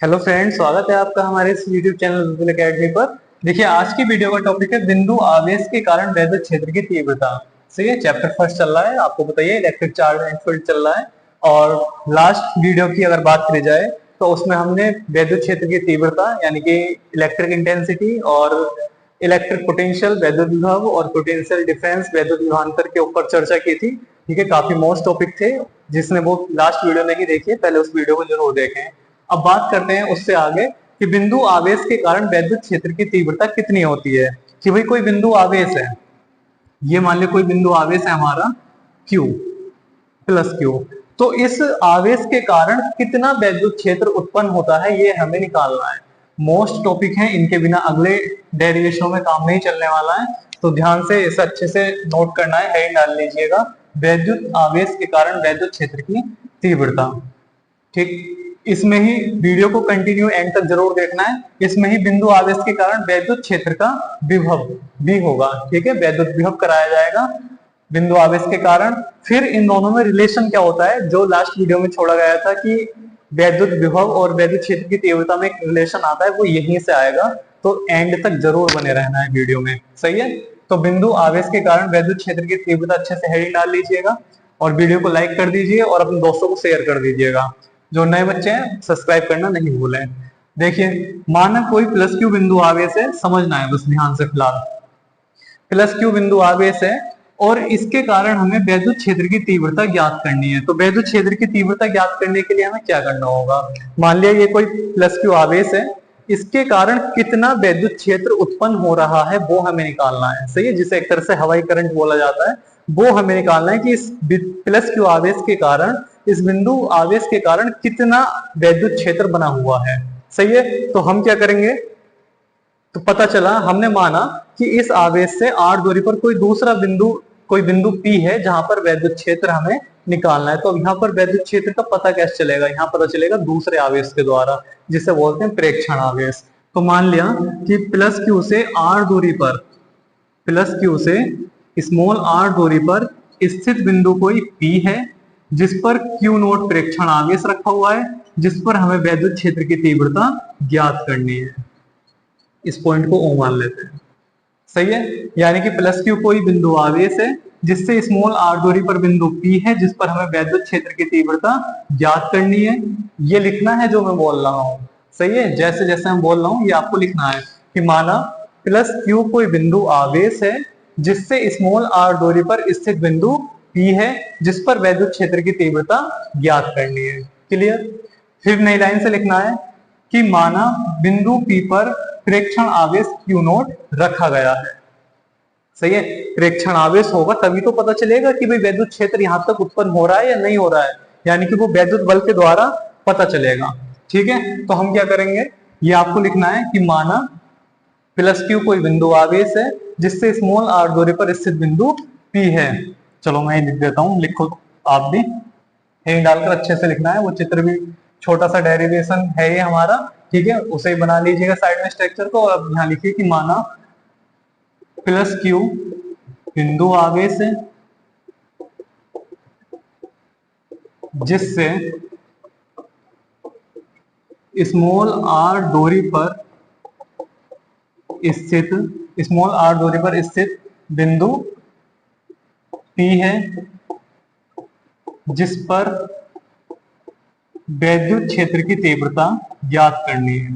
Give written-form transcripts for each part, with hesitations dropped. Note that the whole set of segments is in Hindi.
हेलो फ्रेंड्स, स्वागत है आपका हमारे इस यूट्यूब चैनल विपुल एकेडमी पर। देखिए, आज की वीडियो का टॉपिक है बिंदु आवेश के कारण वैद्युत क्षेत्र की तीव्रता। सही है, चैप्टर फर्स्ट चल रहा है, आपको बताइए इलेक्ट्रिक चार्ज एंड फील्ड चल रहा है। और लास्ट वीडियो की अगर बात करी जाए तो उसमें हमने वैद्युत क्षेत्र की तीव्रता यानी कि इलेक्ट्रिक इंटेंसिटी और इलेक्ट्रिक पोटेंशियल वैद्युत विभव और पोटेंशियल डिफरेंस वैद्युत विभवांतर के ऊपर चर्चा की थी। ठीक है, काफी मोस्ट टॉपिक थे। जिसने वो लास्ट वीडियो नहीं देखी पहले उस वीडियो को जरूर देखें। अब बात करते हैं उससे आगे कि बिंदु आवेश के कारण वैद्युत क्षेत्र की तीव्रता कितनी होती है। कि भाई कोई बिंदु आवेश है, ये मान लो कोई बिंदु आवेश है हमारा Q प्लस Q। तो इस आवेश के कारण कितना वैद्युत क्षेत्र उत्पन्न होता है ये हमें निकालना है। मोस्ट टॉपिक है, इनके बिना अगले डेरिवेशनों में काम नहीं चलने वाला है। तो ध्यान से इसे अच्छे से नोट करना है, हेडिंग डाल लीजिएगा वैद्युत आवेश के कारण वैद्युत क्षेत्र की तीव्रता। ठीक, इसमें ही वीडियो को कंटिन्यू एंड तक जरूर देखना है। इसमें ही बिंदु आवेश के कारण वैद्युत क्षेत्र का विभव भी होगा। ठीक है, वैद्युत विभव कराया जाएगा बिंदु आवेश के कारण। फिर इन दोनों में रिलेशन क्या होता है, जो लास्ट वीडियो में छोड़ा गया था कि वैद्युत विभव और वैद्युत क्षेत्र की तीव्रता में एक रिलेशन आता है, वो यहीं से आएगा। तो एंड तक जरूर बने रहना है वीडियो में। सही है, तो बिंदु आवेश के कारण वैद्युत क्षेत्र की तीव्रता अच्छे से हेडिंग डाल लीजिएगा और वीडियो को लाइक कर दीजिए और अपने दोस्तों को शेयर कर दीजिएगा। जो नए बच्चे हैं सब्सक्राइब करना नहीं भूलें। देखिए, माना कोई प्लस क्यू बिंदु आवेश है, समझना है बस ध्यान से। फिलहाल प्लस क्यू बिंदु आवेश है और इसके कारण हमें वैद्युत क्षेत्र की तीव्रता ज्ञात करनी है। तो वैद्युत क्षेत्र की तीव्रता ज्ञात करने के लिए हमें क्या करना होगा। मान लिया ये कोई प्लस क्यू आवेश है, इसके कारण कितना वैद्युत क्षेत्र उत्पन्न हो रहा है वो हमें निकालना है। सही है, जिसे एक तरह से हवाई करंट बोला जाता है, वो हमें निकालना है कि इस प्लस क्यू आवेश के कारण, इस बिंदु आवेश के कारण कितना वैद्युत क्षेत्र बना हुआ है। सही है, तो हम क्या करेंगे, तो पता चला हमने माना कि इस आवेश से आर दूरी पर कोई बिंदु P है जहां पर वैद्युत क्षेत्र हमें निकालना है। तो अब यहाँ पर वैद्युत क्षेत्र का पता कैसे चलेगा, यहाँ पता चलेगा दूसरे आवेश के द्वारा, जिसे बोलते हैं प्रेक्षण आवेश। तो मान लिया कि प्लस क्यू से आर दूरी पर, प्लस क्यू से स्मॉल आर दूरी पर स्थित बिंदु कोई P है जिस पर Q नोट प्रेक्षण आवेश रखा हुआ है, जिस पर हमें वैद्युत क्षेत्र की तीव्रता ज्ञात करनी है। इस पॉइंट को O मान लेते हैं। सही है, यानी कि प्लस क्यू कोई बिंदु आवेश है जिससे स्मॉल आर दूरी पर बिंदु P है जिस पर हमें वैद्युत क्षेत्र की तीव्रता ज्ञात करनी है। ये लिखना है जो मैं बोल रहा हूं। सही है, जैसे जैसे मैं बोल रहा हूं ये आपको लिखना है कि माना प्लस क्यू कोई बिंदु आवेश है जिससे स्मॉल आर दूरी पर स्थित बिंदु P है जिस पर वैद्युत क्षेत्र की तीव्रता ज्ञात करनी है। क्लियर। फिर नई लाइन से लिखना है कि माना बिंदु P पर प्रेक्षण आवेश Q नोट रखा गया है। सही है, प्रेक्षण आवेश होगा तभी तो पता चलेगा कि भाई वैद्युत क्षेत्र यहां तक उत्पन्न हो रहा है या नहीं हो रहा है, यानी कि वो वैद्युत बल के द्वारा पता चलेगा। ठीक है, तो हम क्या करेंगे, ये आपको लिखना है कि माना प्लस क्यू कोई बिंदु आवेश है जिससे स्मॉल आर दूरी पर स्थित बिंदु P है। चलो मैं लिख देता हूं, लिखो आप भी। हेडिंग डालकर अच्छे से लिखना है, वो चित्र भी छोटा सा डेरिवेशन है ये हमारा। ठीक है, उसे बना लीजिएगा साइड में स्ट्रक्चर को। और अब यहाँ लिखिए कि माना प्लस क्यू बिंदु आवेश है जिससे स्मॉल आर दूरी पर स्थित बिंदु P है जिस पर वैद्युत क्षेत्र की तीव्रता ज्ञात करनी है।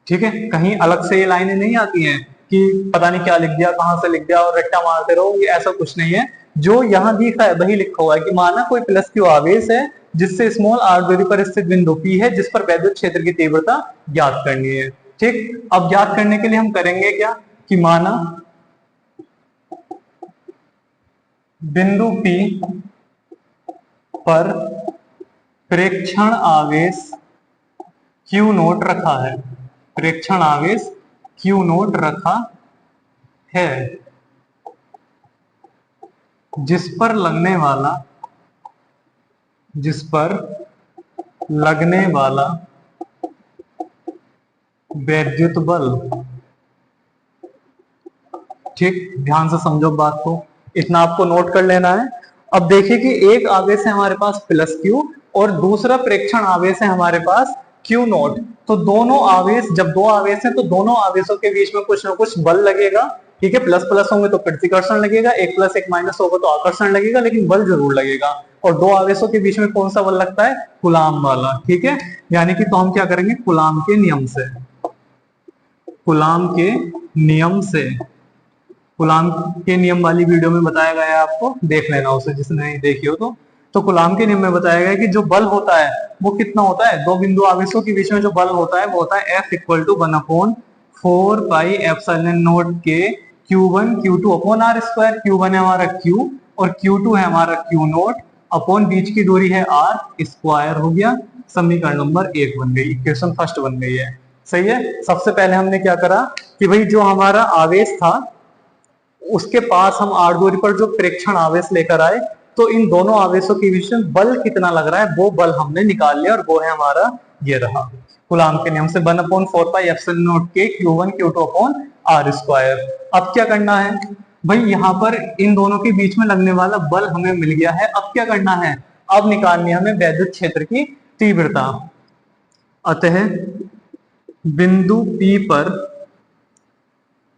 ठीक है, कहीं अलग से ये लाइनें नहीं आती हैं कि पता नहीं क्या लिख दिया, कहां से लिख दिया और रट्टा मारते रहो, ये ऐसा कुछ नहीं है। जो यहाँ दिख रहा है वही लिखा हुआ है कि माना कोई प्लस क्यू आवेश है जिससे स्मॉल आर दूरी पर स्थित बिंदु P है जिस पर वैद्युत क्षेत्र की तीव्रता ज्ञात करनी है। ठीक, अब ज्ञात करने के लिए हम करेंगे क्या कि माना बिंदु P पर प्रेक्षण आवेश Q नोट रखा है, प्रेक्षण आवेश Q नोट रखा है जिस पर लगने वाला वैद्युत बल। ठीक, ध्यान से समझो बात को। इतना आपको नोट कर लेना है। अब देखिए कि एक आवेश है हमारे पास प्लस क्यू और दूसरा प्रेक्षण आवेश है हमारे पास क्यू नोट। तो दोनों आवेश, जब दो आवेश हैं तो दोनों आवेशों के बीच में कुछ ना कुछ बल लगेगा। ठीक है, प्लस प्लस होंगे तो प्रतिकर्षण लगेगा, एक प्लस एक माइनस होगा तो आकर्षण लगेगा, लेकिन बल जरूर लगेगा। और दो आवेशों के बीच में कौन सा बल लगता है? कूलाम वाला। ठीक है, यानी कि तो हम क्या करेंगे, कूलाम के नियम से, कूलाम के नियम से, कूलाम के नियम वाली वीडियो में बताया गया है, आपको देख लेना उसे जिसने नहीं देखी हो तो कूलाम के नियम में बताया गया है कि जो बल होता है वो कितना होता है, दो बिंदु आवेशों के बीच में जो बल होता है वो होता है F equal to 1/4 pi epsilon naught के Q1 Q2 upon R square. Q1 है हमारा Q और Q2 है हमारा Q नोट अपॉन बीच की दूरी है R स्क्वायर। हो गया, समीकरण नंबर 1 बन गई, इक्वेशन फर्स्ट बन गई है। सही है। सबसे पहले हमने क्या करा कि भाई जो हमारा आवेश था उसके पास हम आर दूरी पर जो प्रेक्षण आवेश लेकर आए, तो इन दोनों आवेशों के बीच में बल कितना लग रहा है वो बल हमने निकाल लिया और वो है हमारा ये रहा, कूलाम के नियम से 1/4 पाई एप्सिलॉन नॉट के Q1 Q2 upon R square. अब क्या करना है भाई, यहाँ पर इन दोनों के बीच में लगने वाला बल हमें मिल गया है। अब क्या करना है, अब निकालनी है हमें वैद्युत क्षेत्र की तीव्रता। अतः बिंदु P पर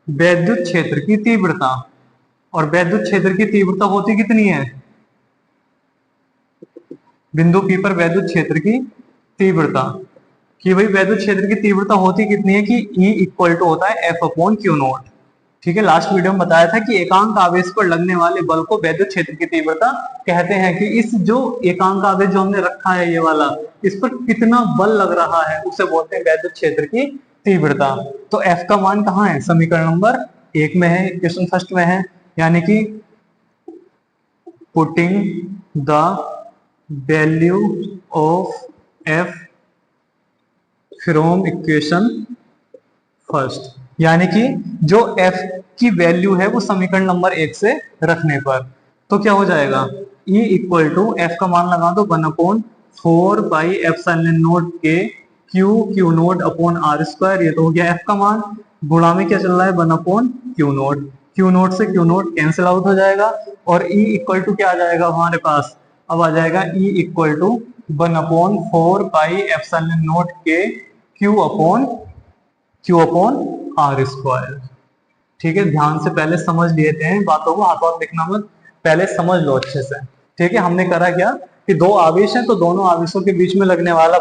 वैद्युत क्षेत्र की तीव्रता, और वैद्युत क्षेत्र की तीव्रता होती कितनी है, बिंदु P पर वैद्युत क्षेत्र की तीव्रता, कि भाई वैद्युत क्षेत्र की तीव्रता होती कितनी है कि E इक्वल टू होता है F अपॉन Q नोट। ठीक है, लास्ट वीडियो में बताया था कि एकांक आवेश पर लगने वाले बल को वैद्युत क्षेत्र की तीव्रता कहते हैं। कि इस जो एकांक आवेश जो हमने रखा है ये वाला, इस पर कितना बल लग रहा है उसे बोलते हैं वैद्युत क्षेत्र की तीव्रता। तो F का मान कहाँ है, समीकरण नंबर 1 में है, इक्वेशन फर्स्ट में है। यानी कि putting the value of F from equation first, यानी कि जो F की वैल्यू है वो समीकरण नंबर 1 से रखने पर, तो क्या हो जाएगा, E इक्वल टू F का मान लगा दो 1/4 पाई एप्सिलॉन नॉट के Q naught upon R square. ये तो हो गया F का मान, गुणा में क्या चल रहा है 1/Q नोट, Q नोट से Q नोट कैंसिल आउट हो जाएगा और E इक्वल टू क्या आ जाएगा हमारे पास, अब आ जाएगा E equal to 1/4 pi epsilon naught के Q अपॉन R स्क्वायर। ठीक है, ध्यान से पहले समझ लेते हैं बातों को, हाथ हाथ लिखना मत, पहले समझ लो अच्छे से। ठीक है, हमने करा क्या कि दो आवेश हैं तो दोनों आवेशों के बीच में लगने वाला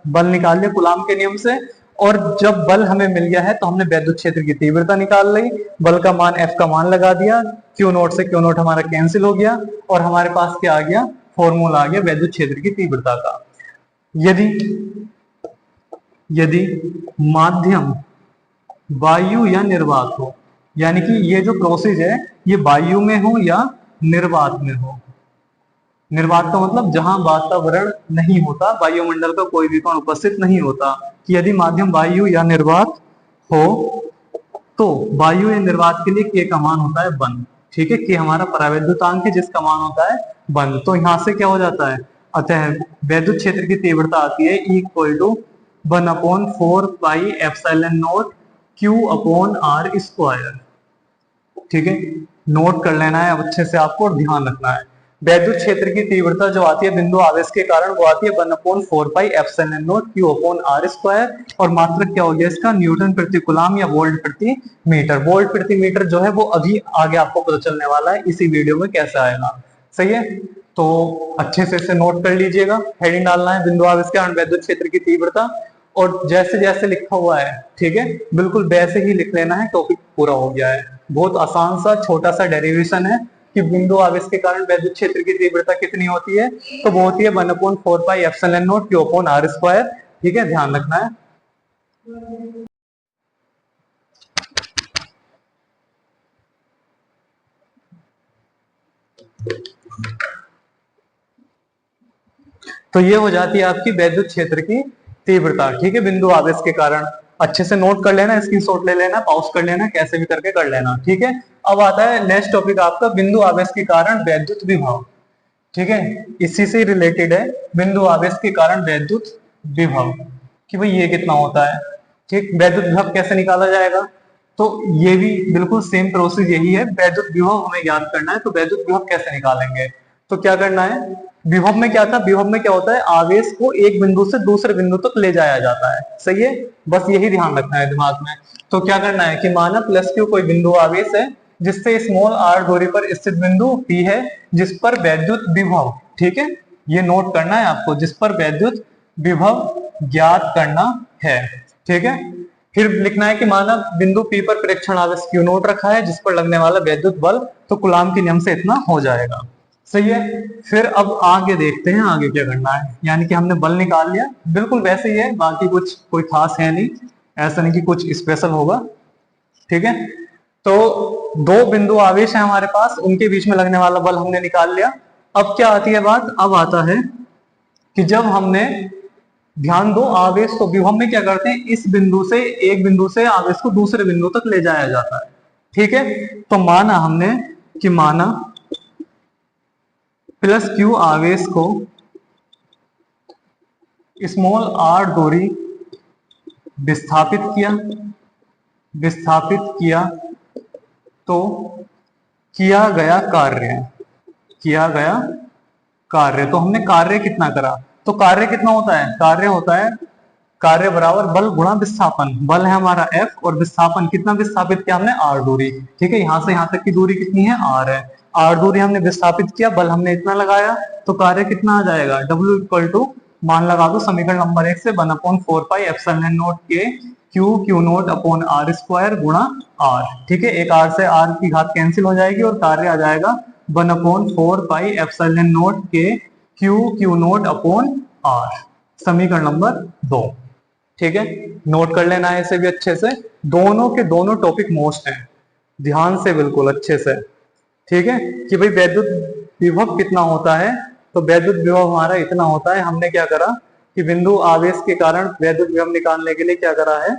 बल निकाल लिया कूलाम के नियम से, और जब बल हमें मिल गया है तो हमने वैद्युत क्षेत्र की तीव्रता निकाल ली, बल का मान F का मान लगा दिया, Q नोट से Q नोट हमारा कैंसिल हो गया और हमारे पास क्या आ गया, फॉर्मूला आ गया वैद्युत क्षेत्र की तीव्रता का। यदि माध्यम वायु या निर्वात हो, यानी कि ये जो प्रोसेस है ये वायु में हो या निर्वात में हो। निर्वात का मतलब जहां वातावरण नहीं होता, वायुमंडल का कोई भी कण उपस्थित नहीं होता, कि यदि माध्यम वायु या निर्वात हो तो वायु या निर्वात के लिए K का मान होता है 1। ठीक है, K हमारा परावैद्युतांक है जिसका मान होता है 1। तो यहां से क्या हो जाता है, अतः वैद्युत क्षेत्र की तीव्रता आती है E equal to 1/4 pi epsilon naught Q upon R square. ठीक है, नोट कर लेना है अब अच्छे से आपको और ध्यान रखना है। वैद्युत क्षेत्र की तीव्रता जो आती है बिंदु आवेश के कारण वो आती है 1/4 pi epsilon naught Q upon R square, और मात्रक क्या हो गया इसका, न्यूटन प्रति कूलाम या वोल्ट प्रति मीटर। वोल्ट प्रति मीटर जो है वो अभी आगे आपको पता चलने वाला है इसी वीडियो में कैसे आएगा। सही है, तो अच्छे से इसे नोट कर लीजिएगा। हेडिंग डालना है बिंदु आवेश के कारण वैद्युत क्षेत्र की तीव्रता, और जैसे जैसे लिखा हुआ है ठीक है बिल्कुल वैसे ही लिख लेना है, टॉपिक पूरा हो गया है। बहुत आसान सा छोटा सा डेरिवेशन है कि बिंदु आवेश के कारण वैद्युत क्षेत्र की तीव्रता कितनी होती है, तो वो होती है 1/4 pi epsilon naught Q upon R square. ठीक है, ध्यान रखना है। तो ये हो जाती है आपकी वैद्युत क्षेत्र की तीव्रता। ठीक है, बिंदु आवेश के कारण। अच्छे से नोट कर लेना, स्क्रीनशॉट ले लेना, पॉज कर लेना, कैसे भी करके कर लेना। ठीक है, अब आता है नेक्स्ट टॉपिक आपका बिंदु आवेश के कारण वैद्युत विभव। ठीक है, इसी से रिलेटेड है बिंदु आवेश के कारण वैद्युत विभव, कि भाई ये कितना होता है। ठीक, वैद्युत विभव कैसे निकाला जाएगा, तो ये भी बिल्कुल सेम प्रोसेस यही है। वैद्युत विभव हमें ज्ञात करना है, तो वैद्युत विभव कैसे निकालेंगे? तो क्या करना है, विभव में क्या था, विभव में क्या होता है, आवेश को एक बिंदु से दूसरे बिंदु तक ले जाया जाता है, सही है, बस यही ध्यान रखना है दिमाग में। तो क्या करना है कि माना प्लस क्यू कोई बिंदु आवेश है जिससे स्मॉल आर दूरी पर स्थित बिंदु पी है जिस पर वैद्युत विभव, ठीक है, ये नोट करना है आपको, जिस पर वैद्युत विभव ज्ञात करना है, ठीक है। फिर लिखना है कि माना बिंदु पी पर प्रेक्षण आवेश क्यू नोट रखा है जिस पर लगने वाला वैद्युत बल तो कूलाम के नियम से इतना हो जाएगा, सही है। फिर अब आगे देखते हैं आगे क्या करना है, यानी कि हमने बल निकाल लिया, बिल्कुल वैसे ही है, बाकी कुछ कोई खास है नहीं, ऐसा नहीं कि कुछ स्पेशल होगा, ठीक है। तो दो बिंदु आवेश है हमारे पास, उनके बीच में लगने वाला बल हमने निकाल लिया। अब क्या आती है बात, अब आता है कि जब हमने, ध्यान दो, आवेश तो विभव में क्या करते हैं, इस बिंदु से, एक बिंदु से आवेश को दूसरे बिंदु तक ले जाया जाता है, ठीक है। तो माना हमने कि माना प्लस क्यू आवेश को स्मॉल आर दूरी विस्थापित किया, विस्थापित किया, तो किया गया कार्य, किया गया कार्य, तो हमने कार्य कितना करा, तो कार्य कितना होता है, कार्य होता है कार्य बराबर बल गुणा विस्थापन, बल है हमारा F और विस्थापन कितना विस्थापित किया हमने, आर दूरी, ठीक है, यहां से यहां तक की दूरी कितनी है, आर है, आर दूरी हमने विस्थापित किया, बल हमने इतना लगाया, तो कार्य कितना आ जाएगा, W इक्वल टू, मान लगा दो समीकरण नंबर 1 से 1/4 पाई के Q naught upon are square गुणा आर, ठीक है, एक आर से आर की घात कैंसिल हो जाएगी और कार्य आ जाएगा 1/4 पाई के क्यू नोट अपॉन आर, समीकरण नंबर 2, ठीक है। नोट कर लेना है इसे भी अच्छे से, दोनों के दोनों टॉपिक मोस्ट हैं, ध्यान से बिल्कुल अच्छे से, ठीक है, कि भाई वैद्युत विभव कितना होता है, तो वैद्युत विभव हमारा इतना होता है। हमने क्या करा कि बिंदु आवेश के कारण वैद्युत विभव निकालने के लिए क्या करा है,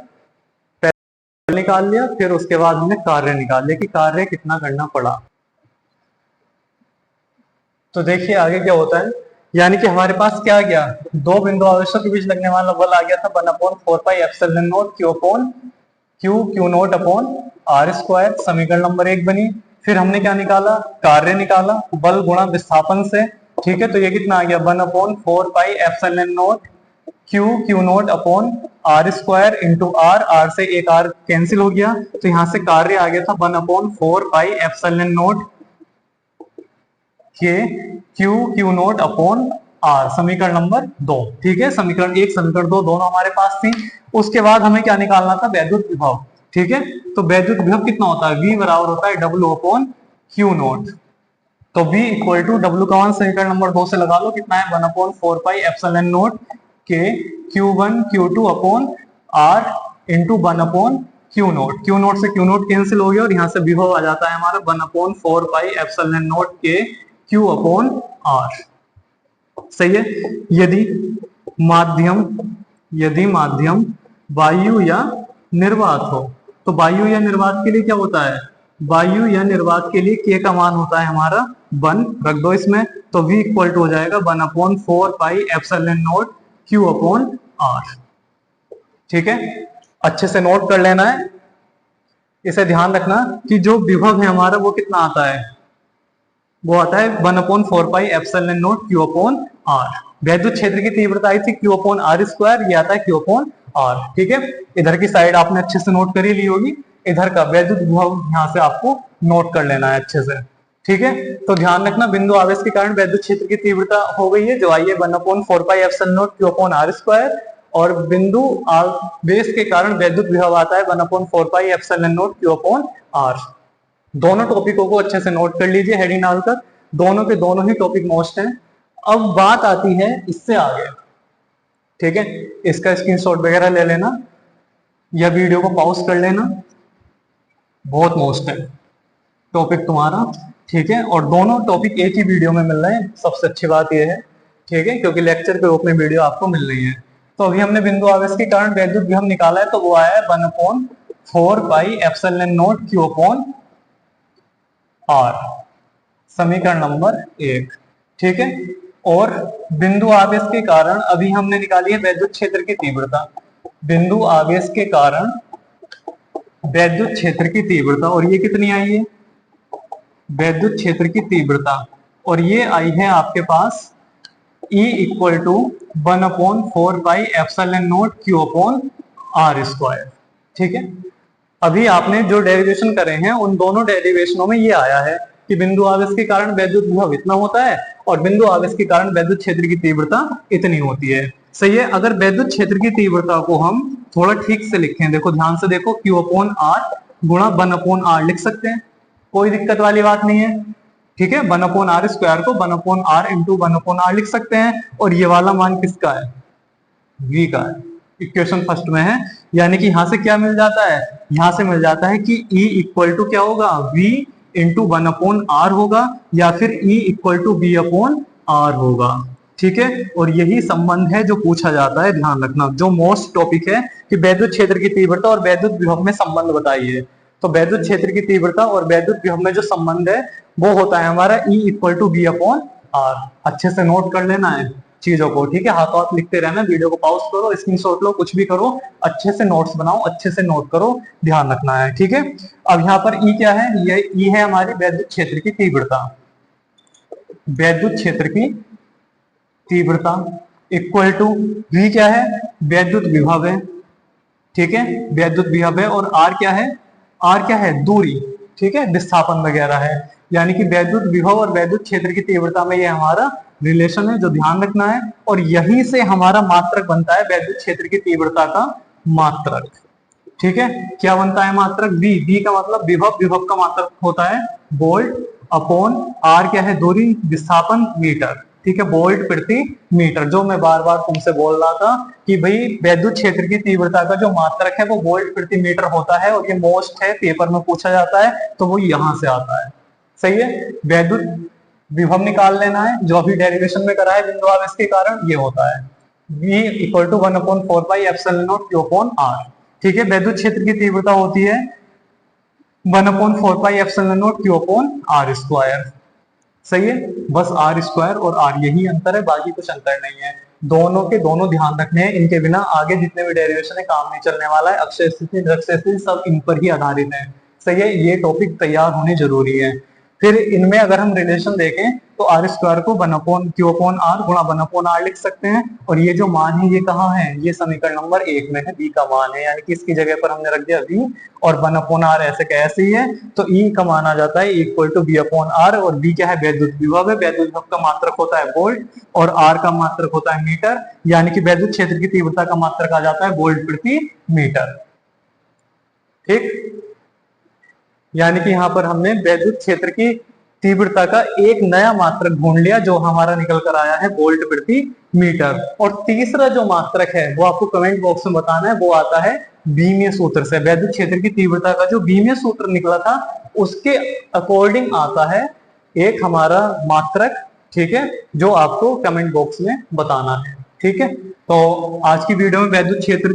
पहले निकाल लिया, फिर उसके बाद हमने कार्य निकाल लिया कि कार्य कितना करना पड़ा। तो देखिए आगे क्या होता है, यानी कि हमारे पास क्या आ गया, दो बिंदु आवेशों के बीच लगने वाला बल आ गया था 1/4 pi q naught upon are square, समीकरण नंबर 1 बनी। फिर हमने क्या निकाला, कार्य निकाला बल गुणा विस्थापन से, ठीक है, तो ये कितना आ गया 1/4 pi q naught upon are square into r, r से एक आर कैंसिल हो गया, तो यहां से कार्य आ गया था 1/4 पाई के क्यू नोट अपॉन आर, समीकरण नंबर 2, ठीक है, समीकरण 1 समीकरण 2 दोनों हमारे पास थी। उसके बाद हमें क्या निकालना था, वैद्युत विभव, ठीक है, तो वैद्युत विभव कितना होता है, V बराबर होता है W अपॉन क्यू नोट, तो V इक्वल टू W का मान समीकरण नंबर 2 से लगा लो, कितना है 1/4 पाई के Q1 Q2 upon r into 1/क्यू नोट से क्यू नोट कैंसिल हो गया और यहाँ से विभव आ जाता है हमारा 1/4 पाई के Q अपॉन आर, सही है। यदि माध्यम वायु या निर्वात हो, तो वायु या निर्वात के लिए क्या होता है, वायु या निर्वात के लिए K का मान होता है हमारा 1, रख दो इसमें, तो V इक्वल टू हो जाएगा 1/4 पाई Q अपॉन आर, ठीक है, अच्छे से नोट कर लेना है, इसे ध्यान रखना कि जो विभव है हमारा वो कितना आता है, वो आता है 1/4 पाई Q अपॉन आर, वैद्युत क्षेत्र की तीव्रता आई थी Q अपॉन आर स्क्वायर, ये आता है Q अपॉन आर, ठीक है, इधर की साइड आपने अच्छे से नोट कर ही ली होगी, इधर का वैद्युत विभव यहाँ से आपको नोट कर लेना है अच्छे से, ठीक है। तो ध्यान रखना बिंदु आवेश के कारण वैद्युत क्षेत्र की तीव्रता हो गई है जो आई है 1/4 पाई Q अपॉन आर स्क्वायर, और बिंदु आवेश के कारण वैद्युत विभव आता है 1/4 पाई Q अपॉन आर। दोनों टॉपिकों को अच्छे से नोट कर लीजिए हेडिंग डालकर, दोनों के दोनों ही टॉपिक मोस्ट हैं। अब बात आती है इससे आगे, ठीक है, इसका स्क्रीनशॉट वगैरह ले लेना या वीडियो को पॉज कर लेना, बहुत मोस्ट है टॉपिक तुम्हारा, ठीक है, और दोनों टॉपिक एक ही वीडियो में मिल रहे हैं, सबसे अच्छी बात यह है, ठीक है, क्योंकि लेक्चर के रूप में वीडियो आपको मिल रही है। तो अभी हमने बिंदु आवेश के कारण वैद्युत विभव निकाला है, तो वो आया है 1/4 पाई Q अपॉन आर, समीकरण नंबर 1, ठीक है। और बिंदु आवेश के कारण अभी हमने निकाली है वैद्युत क्षेत्र की तीव्रता, बिंदु आवेश के कारण वैद्युत क्षेत्र की तीव्रता, और ये कितनी आई है, वैद्युत क्षेत्र की तीव्रता, और ये आई है आपके पास E इक्वल टू 1/4πε0 Q/r²। ठीक है, अभी आपने जो डेरिवेशन करे हैं उन दोनों डेरिवेशनों में ये आया है कि बिंदु आवेश के कारण वैद्युत विभव इतना होता है और बिंदु आवेश के कारण वैद्युत क्षेत्र की तीव्रता इतनी होती है। सही है, अगर वैद्युत क्षेत्र की तीव्रता को हम थोड़ा ठीक से लिखें, देखो ध्यान से देखो, Q/r गुणा 1/r लिख सकते हैं, कोई दिक्कत वाली बात नहीं है। ठीक है, 1/r² को 1/r इंटू 1/r लिख सकते हैं, और ये वाला मान किसका है, v का है, इक्वेशन फर्स्ट में है। यानी कि यहां से क्या मिल जाता है, यहां से मिल जाता है कि E इक्वल टू क्या होगा, v इंटू 1/r होगा, या फिर E इक्वल टू v/r होगा। ठीक है, और यही संबंध है जो पूछा जाता है, ध्यान रखना, जो मोस्ट टॉपिक है कि वैद्युत क्षेत्र की तीव्रता और वैद्युत विभव में संबंध बताइए। तो वैद्युत क्षेत्र की तीव्रता और वैद्युत विभव में जो संबंध है वो होता है हमारा E इक्वल टू v/r। अच्छे से नोट कर लेना है चीजों को। ठीक है, हाथों हाथ लिखते रहना, वीडियो को पॉज करो, स्क्रीनशॉट लो, कुछ भी करो, अच्छे से नोट्स बनाओ, अच्छे से नोट करो, ध्यान रखना है। ठीक है, अब यहाँ पर E क्या है, ये E है हमारी वैद्युत क्षेत्र की तीव्रता। वैद्युत क्षेत्र की तीव्रता इक्वल टू V क्या है, वैद्युत विभव है। ठीक है, वैद्युत विभव है, और R क्या है, R क्या है, दूरी। ठीक है, विस्थापन वगैरह है, यानी कि वैद्युत विभव और वैद्युत क्षेत्र की तीव्रता में ये हमारा रिलेशन है जो ध्यान रखना है, और यहीं से हमारा मात्रक बनता है वैद्युत क्षेत्र की तीव्रता का मात्रक। ठीक है, क्या बनता है मात्रक, V का मतलब विभव, विभव का मात्रक होता है वोल्ट अपॉन R क्या है, दूरी, विस्थापन मीटर। ठीक है, वोल्ट प्रति मीटर, जो मैं बार बार तुमसे बोल रहा था कि भाई वैद्युत क्षेत्र की तीव्रता का जो मात्रक है वो वोल्ट प्रति मीटर होता है, और ये मोस्ट है, पेपर में पूछा जाता है, तो वो यहां से आता है। सही है, वैद्युत विभव निकाल लेना है, जो अभी डेरिवेशन में करा है बिंदु आवेश के कारण, ये होता है V इक्वल टू 1/4πε0 Q/r। ठीक है, वैद्युत क्षेत्र की तीव्रता होती है 1/4πε0 Q/r²। सही है, बस r² और r यही अंतर है, बाकी कुछ अंतर नहीं है। दोनों के दोनों ध्यान रखने हैं, इनके बिना आगे जितने भी डेरिवेशन है काम नहीं चलने वाला है। अक्षय स्थिति, दृश्य स्थिति सब इन पर ही आधारित है। सही है, ये टॉपिक तैयार होने जरूरी है। फिर इनमें अगर हम रिलेशन देखें तो r² को 1/Q/r गुणा 1/r लिख सकते हैं, और ये जो मान है ये कहाँ है, ये समीकरण नंबर 1 में है, v का मान है, यानी कि इसकी जगह पर हमने रख दिया v, और 1/r ऐसे कैसे ही है, तो E का मान आ जाता है इक्वल टू v/r, और v क्या है, वैद्युत विभव है, वैद्युत विभव का मात्रक होता है वोल्ट, और r का मात्रक होता है मीटर, यानी कि वैद्युत क्षेत्र की तीव्रता का मात्रक आ जाता है वोल्ट प्रति मीटर। ठीक, यानी कि यहाँ पर हमने वैद्युत क्षेत्र की तीव्रता का एक नया मात्रक ढूंढ लिया जो हमारा निकल कर आया है वोल्ट प्रति मीटर। और तीसरा जो मात्रक है वो आपको कमेंट बॉक्स में बताना है, वो आता है बीमीय सूत्र से। वैद्युत क्षेत्र की तीव्रता का जो बीमीय सूत्र निकला था उसके अकॉर्डिंग आता है एक हमारा मात्रक। ठीक है, जो आपको कमेंट बॉक्स में बताना है। ठीक है, तो आज की वीडियो में वैद्युत क्षेत्र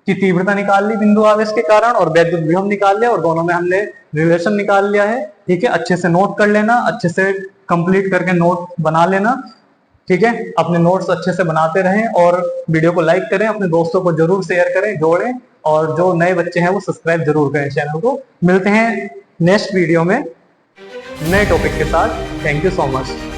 की तीव्रता निकाल ली बिंदु आवेश के कारण, और वैद्युत विभव निकाल लिया, और दोनों में हमने रिलेशन निकाल लिया है। ठीक है, अच्छे से नोट कर लेना, अच्छे से कंप्लीट करके नोट बना लेना। ठीक है, अपने नोट्स अच्छे से बनाते रहें, और वीडियो को लाइक करें, अपने दोस्तों को जरूर शेयर करें, जोड़ें, और जो नए बच्चे हैं वो सब्सक्राइब जरूर करें चैनल को। मिलते हैं नेक्स्ट वीडियो में नए टॉपिक के साथ। Thank you so much.